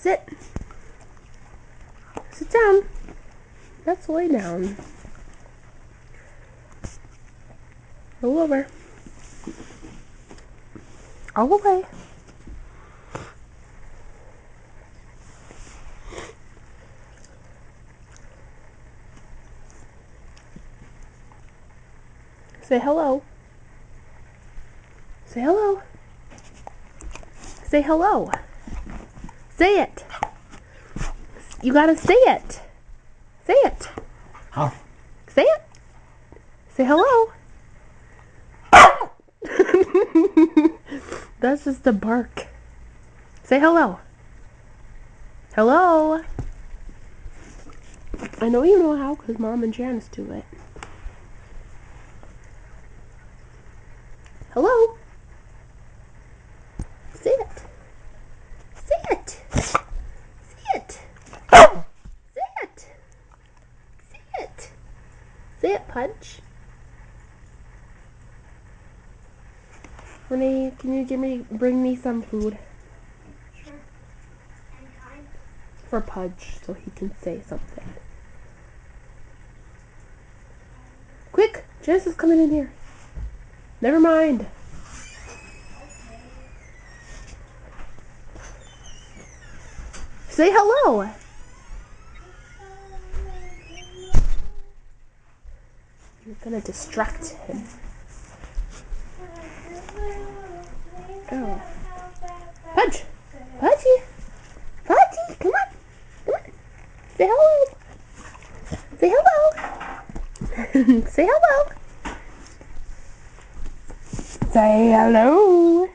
Sit. Sit down. Let's lay down. Roll over. All the way. Say hello. Say hello. Say hello. Say it. You gotta say it. Say it. Huh? Say it. Say hello. That's just a bark. Say hello. Hello. I know you know how because Mom and Janice do it. Hello. Say it. Say it. Say it. Say it. Say it. Say it, Punch. Renee, can you bring me some food? Sure. Anytime. For Pudge, so he can say something. Quick! Janice is coming in here. Never mind. Say hello. You're gonna distract him. Oh. Pudge! Pudgy! Pudgy! Come on! Come on! Say hello! Say hello! Say hello! Say hello!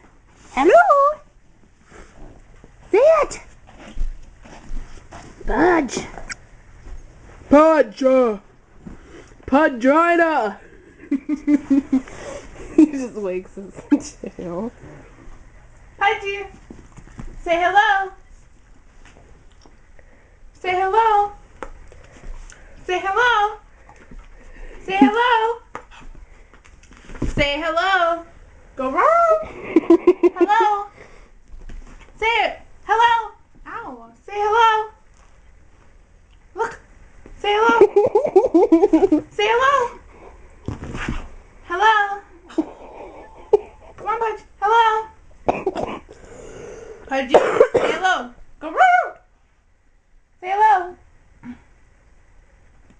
Hello! Say it! Pudge! Pudge! Pudgina! He just wakes his tail. Pudgy, say hello. Say hello. Say hello. Say hello. Say hello. Go wrong. Hello. Say it. Hello. Ow. Say hello. Look. Say hello. Say hello. Hello. Come on, Pudge. Hello. Pudgy, say hello. Go wrong. Say hello.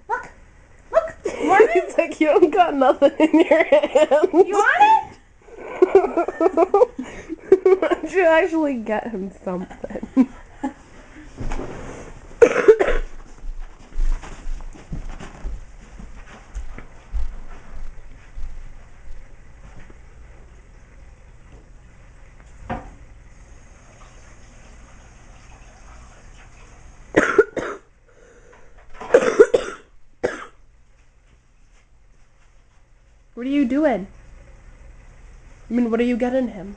Look. Look. You want it? It's like you don't got nothing in your hands. You want it? I should actually get him something. What are you doing? I mean, what are you getting him?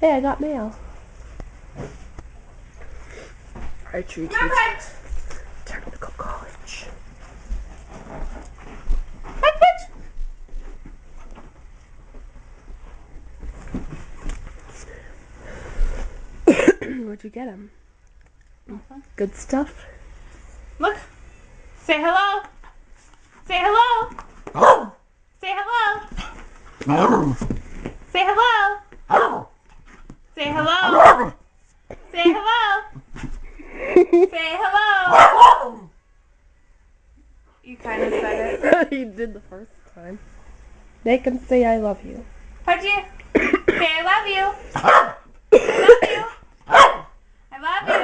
Hey, I got mail. Archery Come on, teacher. Pudge. Technical college. Pudge, Pudge. What'd you get him? Good stuff? Look. Say hello. Say hello. Oh! Say hello. Oh! Say hello. Oh! Say hello. Oh! Say hello. Say hello. Oh! You kind of said it. You did the first time. Make him say I love you. Pudgy, say I love you. I love you.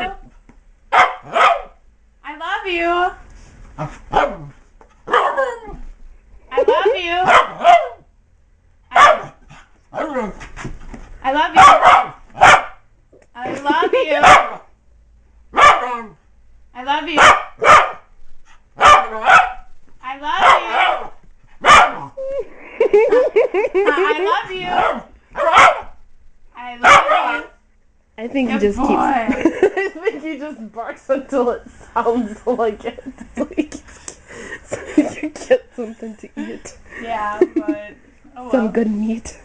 I love you. I love you. I love you. I love you. I love you. I love you. I love you. I love you. I love you. I think he Good just boy. keeps. I think he just barks until it sounds like it. So you get something to eat. Yeah, but oh well. Some good meat.